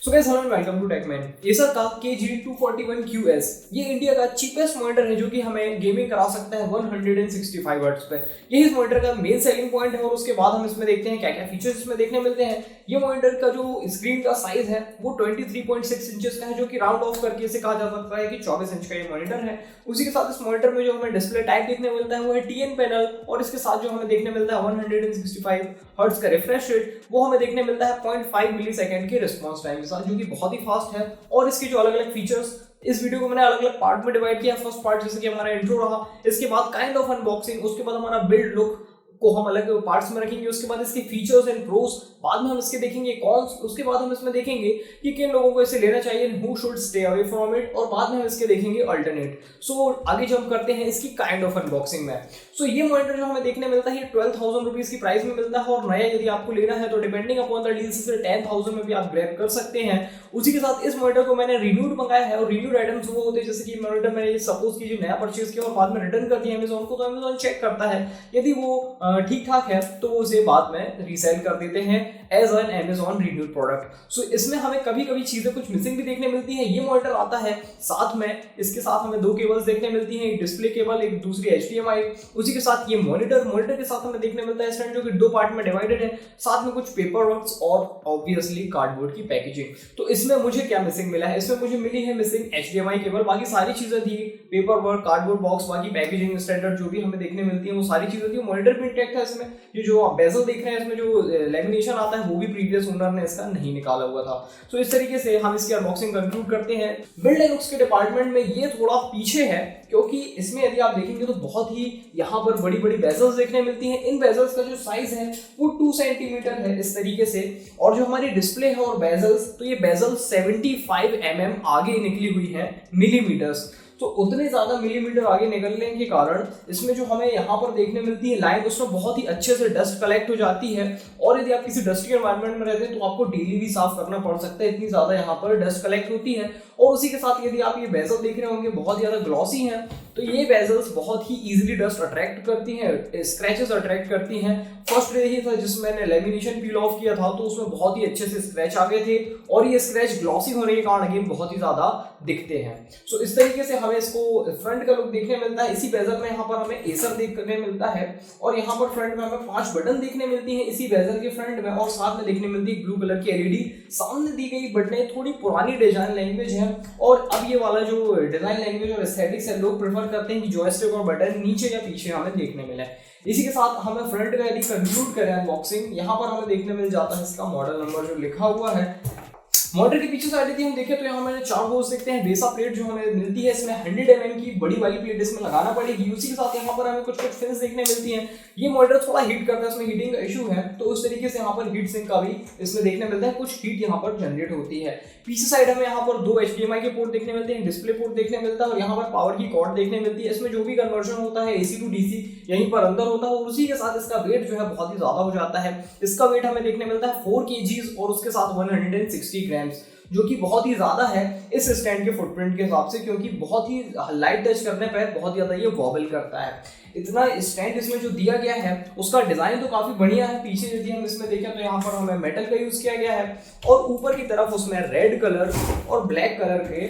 So guys hello and welcome to Techman. Acer का KG241QS ये India का cheapest monitor है जो कि हमें गेमिंग करा सकता है 165 हर्ट्ज पे। यही इस मॉनिटर का मेन सेलिंग पॉइंट है और उसके बाद हम इसमें देखते हैं क्या क्या फीचर्स इसमें देखने मिलते हैं। ये मॉनिटर का जो स्क्रीन का साइज है वो 23.6 इंचेस का है, जो कि राउंड ऑफ करके इसे कहा जा सकता है कि 24 इंच का ये मॉनिटर है। उसी के साथ इस मॉनिटर में जो हमें डिस्प्ले टाइप देखने मिलता है वो है TN पैनल, और इसके साथ जो हमें देखने मिलता है 165 हर्ट्ज का रिफ्रेश रेट, वो हमें देखने मिलता है 0.5 मिलीसेकंड के रिस्पांस टाइम के साथ, जो कि बहुत ही फास्ट है। और इसके जो अलग अलग फीचर्स, इस वीडियो को मैंने अलग अलग पार्ट में डिवाइड किया। फर्स्ट पार्ट जैसे कि हमारा इंट्रो रहा, इसके बाद काइंड ऑफ अनबॉक्सिंग, उसके बाद हमारा बिल्ड लुक को हम अलग पार्ट्स में रखेंगे, उसके बाद इसके फीचर्स एंड प्रोस, बाद में हम इसके देखेंगे कॉन्स, उसके बाद हम इसमें देखेंगे कि किन लोगों को इसे लेना चाहिए, who should stay away from it, और बाद में हम इसके देखेंगे अल्टरनेट। सो आगे जंप करते हैं इसकी काइंड ऑफ अनबॉक्सिंग में। सो ये मॉनिटर जो हमें देखने मिलता है ये 12,000 रुपीज की प्राइस में मिलता है, और नया यदि आपको लेना है तो डिपेंडिंग अपॉन द डील से 10,000 में भी आप ग्रैब कर सकते हैं। उसी के साथ इस मॉनिटर को मैंने रिन्यूड मंगाया है, और रिन्यूड आइटम्स वो होते हैं जैसे कि मॉनिटर मैंने सपोज कीजिए नया परचेज किया और बाद में रिटर्न कर दिया अमेजॉन को, तो अमेजॉन चेक करता है, यदि वो ठीक ठाक है तो उसे बाद में रीसेल कर देते हैं as an Amazon renewed product. So इसमें हमें कभी कभी चीजें कुछ मिसिंग भी देखने मिलती है। ये मॉनिटर आता है साथ में, इसके साथ हमें दो केबल्स देखने मिलती हैं, एक डिस्प्ले केबल, एक दूसरी HDMI। उसी के साथ ये मॉनिटर के साथ हमें देखने मिलता है स्टैंड, जो कि दो पार्ट में डिवाइडेड है, साथ में कुछ पेपर वर्क्स और ऑब्वियसली कार्डबोर्ड की पैकेजिंग। तो इसमें मुझे क्या मिसिंग मिला है, इसमें मुझे मिली है मिसिंग HDMI केबल, बाकी सारी चीजें थी, पेपर वर्क, कार्डबोर्ड बॉक्स, बाकी पैकेजिंग स्टैंडर्ड जो भी हमें देखने मिलती है वो सारी चीजें थी। मॉनिटर भी इंटैक्ट है इसमें। ये जो आप बेजल देख रहे हैं इसमें जो लेमिनेशन आता है वो भी प्रीवियस ओनर ने इसका नहीं निकाला हुआ था। सो इस तरीके से हम इसकी अनबॉक्सिंग कंक्लूड करते हैं। बिल्ड एंड लुक्स के डिपार्टमेंट में ये थोड़ा पीछे है, क्योंकि इसमें यदि आप देखेंगे तो बहुत ही यहाँ पर बड़ी बड़ी बेजल्स देखने मिलती हैं। इन बेजल्स का जो साइज है वो 2 सेंटीमीटर है इस तरीके से, और जो हमारी डिस्प्ले है और बेजल्स, तो ये बेजल 75 mm आगे निकली हुई है मिलीमीटर्स। तो उतने ज्यादा मिलीमीटर आगे निकलने के कारण इसमें जो हमें यहाँ पर देखने मिलती है लाइन, उसमें बहुत ही अच्छे से डस्ट कलेक्ट हो जाती है, और यदि आप किसी डस्टी एनवायरनमेंट में रहते हैं तो आपको डेली भी साफ करना पड़ सकता है, इतनी ज्यादा यहाँ पर डस्ट कलेक्ट होती है। और उसी के साथ यदि आप ये बेजल देख रहे होंगे बहुत ज्यादा ग्लॉसी हैं, तो ये बेजल्स बहुत ही इजीली डस्ट अट्रैक्ट करती हैं, स्क्रैचेस अट्रैक्ट करती हैं। फर्स्ट यही था जिसमें मैंने लेमिनेशन पील ऑफ किया था, तो उसमें बहुत ही अच्छे से स्क्रैच आ गए थे, और ये स्क्रैच ग्लॉसी होने के कारण अगेन बहुत ही ज्यादा दिखते हैं। सो इस तरीके से हमें इसको फ्रंट का लुक देखने मिलता है। इसी बेजल में यहाँ पर हमें एसर देखने मिलता है, और यहाँ पर फ्रंट में हमें 5 बटन देखने मिलती हैं इसी बेजल के फ्रंट में, और साथ में देखने मिलती है ब्लू कलर की LED। सामने दी गई बटनें थोड़ी पुरानी डिजाइन लैंग्वेज है, और अब ये वाला जो डिजाइन लैंग्वेज और एस्थेटिक्स है लोग प्रेफर करते हैं कि जॉयस्टिक और बटन नीचे या पीछे हमें देखने मिले। इसी के साथ हमें फ्रंट का यदि कंक्लूड करें अनबॉक्सिंग, यहाँ पर हमें देखने मिल जाता है इसका मॉडल नंबर जो लिखा हुआ है। मॉनिटर के पीछे साइड यदि हम देखें तो यहाँ हमें 4 होल्स देखते हैं। बेसा प्लेट जो हमें मिलती है इसमें 100 mm की बड़ी वाली प्लेट इसमें लगाना पड़ेगी। उसी के साथ यहाँ पर हमें कुछ फिन्स देखने मिलती हैं। ये मॉनिटर थोड़ा हीट करता है, इसमें हीटिंग का इशू है, तो उस तरीके से यहाँ पर हीट सिंक का भी इसमें देखने मिलता है, कुछ हीट यहाँ पर जनरेट होती है। पीछे साइड हमें यहाँ पर 2 HDMI के पोर्ट देखने मिलते हैं, डिस्प्ले पोर्ट देखने मिलता है, और यहाँ पर पावर की कॉर्ड देखने मिलती है। इसमें जो भी कन्वर्जन होता है AC to DC यहीं पर अंदर होता है, और उसी के साथ इसका वेट जो है बहुत ही ज्यादा हो जाता है। इसका वेट हमें देखने मिलता है 4 kg और उसके साथ 160 ग्राम्स, जो कि बहुत ही ज्यादा है इस स्टैंड के फुटप्रिंट के हिसाब से, क्योंकि बहुत ही लाइट टच करने पर बहुत ज्यादा ये वॉबल करता है। इतना स्टैंड इसमें जो दिया गया है उसका डिजाइन तो काफी बढ़िया है। पीछे यदि हम इसमें देखें तो यहाँ पर हमें मेटल का यूज किया गया है, और ऊपर की तरफ उसमें रेड कलर और ब्लैक कलर के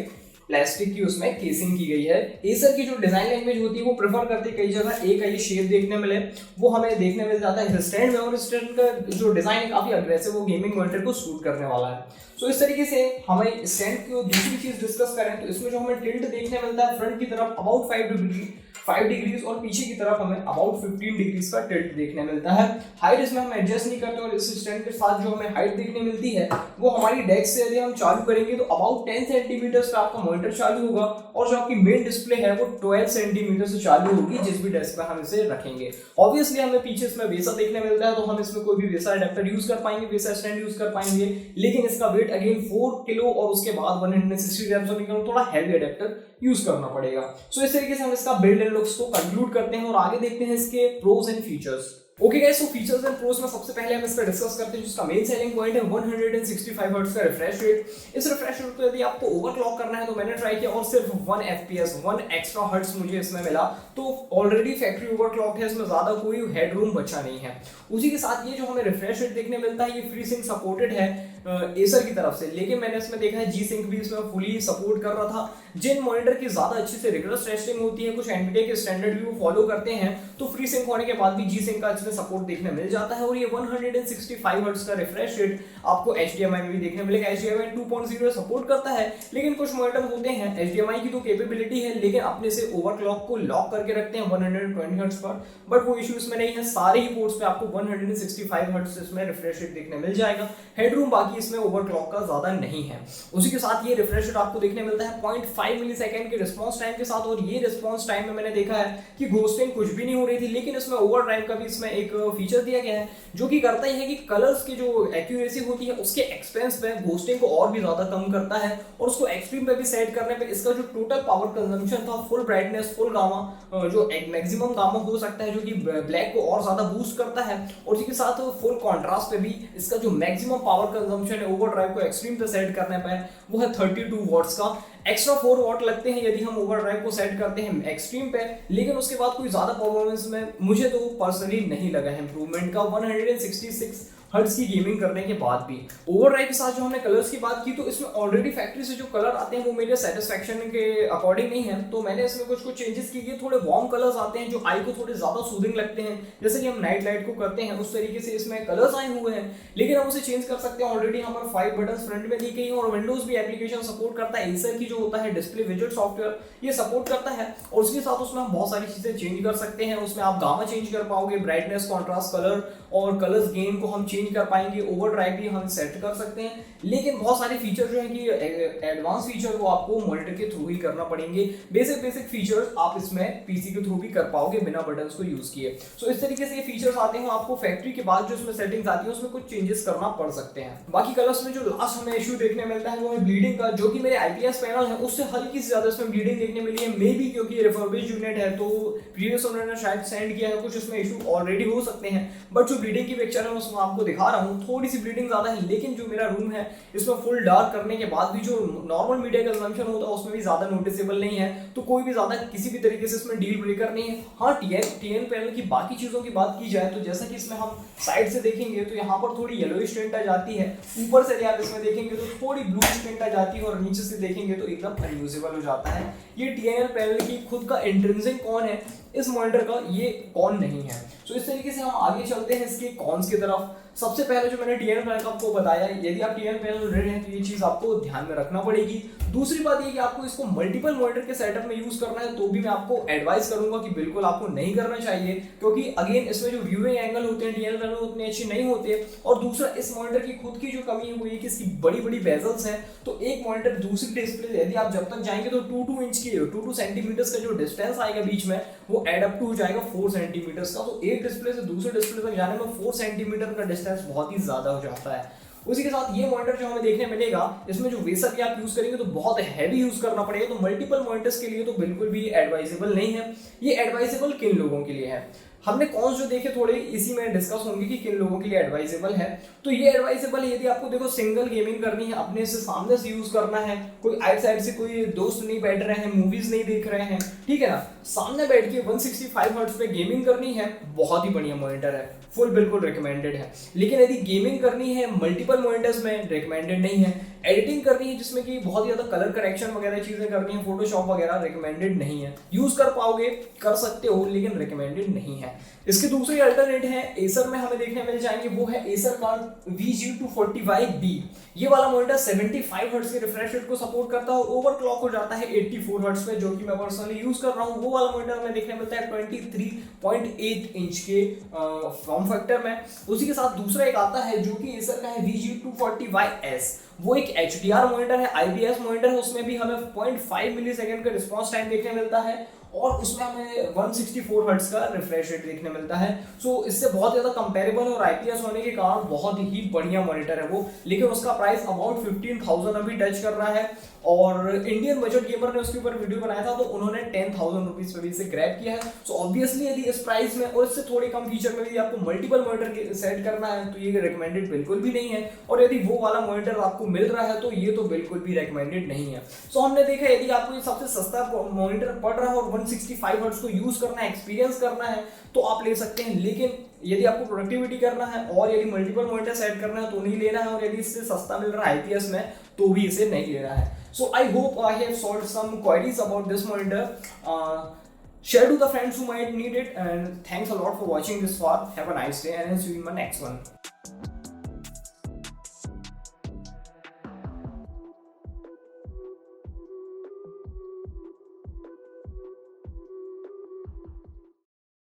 प्लास्टिक की उसमें केसिंग की गई है। एसर की जो डिजाइन लैंग्वेज होती है वो प्रेफर करती है कई जगह एक ये शेप देखने मिले, वो हमें देखने मिल जाता है स्टैंड में, और स्टैंड का जो डिजाइन है काफी अग्रेसिव, वो गेमिंग मॉनिटर को सूट करने वाला है। सो इस तरीके से हमें स्टैंड की दूसरी चीज डिस्कस करें तो इसमें जो हमें टिल्ट देखने मिलता है फ्रंट की तरफ अबाउट 5 डिग्रीज, और पीछे की तरफ हमें अबाउट 15 डिग्रीज का टिल्ट देखने मिलता है। हाइट इसमें हम एडजस्ट नहीं करते, और इस स्टैंड के साथ जो हमें हाइट देखने मिलती है वो हमारी डेस्क से यदि हम चालू करेंगे तो अबाउट 10 सेंटीमीटर पे आपका मॉनिटर चालू होगा, और जो आपकी मेन डिस्प्ले है वो 12 सेंटीमीटर से चालू होगी जिस भी डेस्क पर हम इसे रखेंगे। ऑब्वियसली हमें पीछे इसमें वेसा देखने मिलता है, तो हम इसमें कोई भी वेसा अडेप्टर यूज कर पाएंगे, वेसा स्टैंड यूज कर पाएंगे, लेकिन इसका वेट अगेन 4 किलो और उसके बाद 160 ग्राम, तो थोड़ा हैवी अडेप्टर यूज करना पड़ेगा। सो इस तरीके से हम इसका बिल्ड एंड लुक्स को कंक्लूड करते हैं, और आगे देखते हैं इसके pros and features. Okay guys, so features and pros में सबसे पहले हम इसका डिस्कस करते हैं। जिसका मेन सेलिंग पॉइंट है 165 हर्ट्ज का रिफ्रेश रेट। इस रिफ्रेश रेट को यदि आपको ओवरक्लॉक करना है तो मैंने ट्राई किया, और सिर्फ 1 FPS 1 एक्स्ट्रा हर्ट्ज मुझे इसमें मिला, तो ऑलरेडी फैक्ट्री ओवरक्लॉक है, इसमें ज्यादा कोई हेडरूम बचा नहीं है। उसी के साथ ये जो हमें रिफ्रेश रेट देखने मिलता है ये फ्री सिंक सपोर्टेड है, एसर की तरफ से, लेकिन मैंने इसमें देखा है जी सिंक भी इसमें फुली सपोर्ट कर रहा था। जिन मॉनिटर की ज्यादा अच्छे से रिगरस टेस्टिंग होती है, कुछ एनवीडिया के स्टैंडर्ड भी वो फॉलो करते हैं, तो फ्री सिंक होने के बाद भी जी सिंक का इसमें सपोर्ट देखने मिल जाता है। और ये 165 हर्ट्ज का रिफ्रेश रेट आपको HDMI में भी देखने मिलेगा। HDMI 2.0 सपोर्ट करता है, लेकिन कुछ मॉनिटर होते हैं HDMI की तो कैपेबिलिटी है, लेकिन अपने से ओवरक्लॉक को लॉक करके रखते हैं 120 हर्ट्ज पर, बट वो इश्यू इसमें नहीं है। सारे ही पोर्ट्स पे आपको 165 हर्ट्ज इसमें रिफ्रेश रेट देखने मिल जाएगा। हेडरूम बाकी इसमें ओवरक्लॉक का ज्यादा नहीं है। उसी के साथ ये रिफ्रेश रेट आपको देखने मिलता है 0.5 मिलीसेकंड के रिस्पांस टाइम के साथ। और ये रिस्पांस टाइम में मैंने देखा है कि घोस्टिंग कुछ भी नहीं हो रही थी, लेकिन इसमें ओवरड्राइव का भी इसमें एक फीचर दिया गया है, जो कि करता ही है कि कलर्स की जो एक्यूरेसी होती है उसके एक्सपेंस पे घोस्टिंग को और भी ज्यादा कम करता है। और उसको एक्सट्रीम पे भी सेट करने पे इसका जो टोटल पावर कंजम्पशन था, फुल ब्राइटनेस, फुल गामा, जो मैक्सिमम गामा हो सकता है, जो कि ब्लैक को और ज्यादा बूस्ट करता है, और इसी के साथ फुल कॉन्ट्रास्ट पे भी इसका जो मैक्सिमम पावर कंजम्पशन है ओवरड्राइव को एक्सट्रीम पे सेट करने पे वो है 32 वॉट्स का। एक्स्ट्रा 4 वॉट लगते हैं यदि हम ओवरड्राइव को सेट करते हैं एक्सट्रीम पे, लेकिन उसके बाद कोई ज्यादा परफॉर्मेंस में मुझे तो पर्सनली नहीं लगा है इंप्रूवमेंट का 166 हर्ट्ज की गेमिंग करने के बाद भी। ओवरड्राइव के साथ जो हमने कलर्स की बात की, तो इसमें ऑलरेडी फैक्ट्री से जो कलर आते हैं वो मेरे सेटिस्फैक्शन के अकॉर्डिंग नहीं है, तो मैंने इसमें कुछ चेंजेस किए। थोड़े वार्म कलर्स आते हैं जो आई को थोड़े ज्यादा सूदिंग लगते हैं, जैसे कि हम नाइट लाइट को करते हैं उस तरीके से इसमें कलर्स आए हुए हैं, लेकिन हम उसे चेंज कर सकते हैं। ऑलरेडी यहाँ पर 5 बटन फ्रंट में दी गई है, और विंडोज भी एप्लीकेशन सपोर्ट करता है। एसर की जो होता है डिस्प्ले विजेट सॉफ्टवेयर, ये सपोर्ट करता है, और उसके साथ उसमें हम बहुत सारी चीजें चेंज कर सकते हैं। उसमें आप गामा चेंज कर पाओगे, ब्राइटनेस, कॉन्ट्रास्ट, कलर और कलर्स गेन को हम चेंज कर पाएंगे, ओवरड्राइव भी हम सेट कर सकते हैं। लेकिन बहुत सारे फीचर जो है कि एडवांस फीचर वो आपको मॉनिटर के थ्रू ही करना पड़ेंगे। बेसिक फीचर्स आप इसमें पीसी के थ्रू भी कर पाओगे बिना बटन्स को यूज किए। सो इस तरीके से ये फीचर्स आते हैं। आपको फैक्ट्री के बाद जो इसमें सेटिंग्स आती है उसमें कुछ चेंजेस करना पड़ सकते हैं। बाकी कलर्स में जो लास्ट हमें इशू देखने मिलता है वो है ब्लीडिंग का, जो कि मेरे IPS पैनल है उससे हल्की से ज्यादा इसमें ब्लीडिंग देखने मिली है। मे बी क्योंकि रिफर्बिश्ड यूनिट है तो प्रीवियस ओनर ने शायद सेंड किया है, कुछ इसमें इशू ऑलरेडी हो सकते हैं, बट जो ब्लीडिंग की पिक्चर है उसमें आपको दिखा रहा हूँ, थोड़ी सी ब्लीडिंग ज्यादा है। लेकिन जो मेरा रूम है इसमें फुल डार्क करने के बाद भी जो नॉर्मल मीडिया कंजम्पशन होता है उसमें भी ज्यादा नोटिसेबल नहीं है, तो कोई भी ज्यादा किसी भी तरीके से इसमें डील ब्रेकर नहीं है। हाँ, टीएन पैनल की बाकी चीजों की बात की जाए तो जैसा कि इसमें हम साइड से देखेंगे तो यहाँ पर थोड़ी येलोइश टिंट आ जाती है, ऊपर से आप इसमें देखेंगे तो थोड़ी ब्लूइश टिंट आ जाती है, और नीचे से देखेंगे तो एकदम अनयूजेबल हो जाता है। ये टीएनएल पैनल की खुद का इंट्रिंसिक कौन है इस मॉनिटर का, ये कौन नहीं है। तो इस तरीके से हम आगे चलते हैं इसके कॉन्स की तरफ। सबसे पहले जो मैंने टीएनएल पैनल आपको बताया, यदि आप टीएनएल पैनल रेड हैं तो ये चीज आपको ध्यान में रखना पड़ेगी। दूसरी बात ये कि आपको इसको मल्टीपल मॉनिटर के सेटअप में यूज करना है तो भी मैं आपको एडवाइस करूंगा कि बिल्कुल आपको नहीं करना चाहिए, क्योंकि अगेन इसमें जो व्यूइंग एंगल होते हैं टीएनएल पैनल उतने अच्छे नहीं होते। और दूसरा, इस मॉनिटर की खुद की जो कमी है वो ये कि इसकी बड़ी बड़ी बेजल्स हैं, तो एक मॉनिटर दूसरी डिस्प्ले यदि आप जब तक जाएंगे तो 2 इंच की 2 सेंटीमीटर का जो डिस्टेंस आएगा बीच में वो एड अप टू हो जाएगा 4 सेंटीमीटर का। तो एक डिस्प्ले से दूसरे डिस्प्ले तक जाने में 4 सेंटीमीटर का डिस्टेंस बहुत ही ज्यादा हो जाता है। उसी के साथ ये मॉनिटर जो हमें देखने मिलेगा इसमें जो वेसर भी आप यूज करेंगे तो बहुत हैवी यूज करना पड़ेगा, तो मल्टीपल मॉनिटर्स के लिए तो बिल्कुल भी एडवाइजेबल नहीं है। ये एडवाइजेबल किन लोगों के लिए है, हमने कौन जो देखे थोड़े इसी में डिस्कस होंगे कि किन लोगों के लिए एडवाइजेबल है। तो ये एडवाइजेबल है यदि आपको देखो सिंगल गेमिंग करनी है, अपने से सामने से यूज करना है, कोई आइट साइड से कोई दोस्त नहीं बैठ रहे हैं, मूवीज नहीं देख रहे हैं, ठीक है ना, सामने बैठ के 165 हर्ट्ज पे गेमिंग करनी है, बहुत ही बढ़िया मॉनिटर है, फुल बिल्कुल रिकमेंडेड है। लेकिन यदि गेमिंग करनी है मल्टीपल मॉनिटर्स में, रिकमेंडेड नहीं है। एडिटिंग करनी है जिसमें कि बहुत ही ज्यादा कलर करेक्शन वगैरह चीजें करनी है, फोटोशॉप वगैरह, रिकमेंडेड नहीं है। यूज कर पाओगे, कर सकते हो, लेकिन रिकमेंडेड नहीं है। इसके दूसरे अल्टरनेट है एसर में हमें देखने मिल जाएंगे, वो है एसर का VG245B। ये वाला मॉनिटर 75 हर्ट्ज के रिफ्रेश रेट को सपोर्ट करता है और ओवरक्लॉक हो जाता है 84 हर्ट्ज पे, जो कि मैं पर्सनली यूज कर रहा हूँ। वो वाला मॉनिटर हमें देखने मिलता है 23.8 इंच के फॉर्म फैक्टर में। उसी के साथ दूसरा एक आता है जो कि एसर का है VG240YS। वो एक HDR मॉनिटर है, IPS मॉनिटर है, उसमें भी हमें 0.5 मिलीसेकंड का रिस्पॉन्स टाइम देखने मिलता है और उसमें हमें 164 हर्ट्ज का रिफ्रेश रेट देखने मिलता है। सो इससे बहुत ज़्यादा कंपेरेबल और IPS होने के कारण बहुत ही बढ़िया मॉनिटर है वो, लेकिन उसका प्राइस अबाउट 15,000 अभी टच कर रहा है। और इंडियन बजट गेमर ने उसके ऊपर वीडियो बनाया था तो उन्होंने 10,000 रुपीज पे भी इसे ग्रैब किया है। सो ऑब्वियसली यदि इस प्राइस में और इससे थोड़े कम फीचर में भी आपको मल्टीपल मॉनिटर सेट करना है तो ये रिकमेंडेड बिल्कुल भी नहीं है, और यदि वो वाला मॉनिटर आपको मिल रहा है तो ये तो बिल्कुल भी रिकमेंडेड नहीं है। सो हमने देखा यदि आपको ये सबसे सस्ता मॉनिटर पड़ रहा है और 165 हर्ट्ज को यूज करना है, एक्सपीरियंस करना है तो आप ले सकते हैं, लेकिन यदि आपको प्रोडक्टिविटी करना है और यदि मल्टीपल मॉनिटर सेट करना है तो नहीं लेना है, और यदि इससे सस्ता मिल रहा है आईपीएस में तो भी इसे नहीं लेना है। So I hope I have solved some queries about this monitor. Share to the friends who might need it, and thanks a lot for watching this far. Have a nice day and I'll see you in my next one.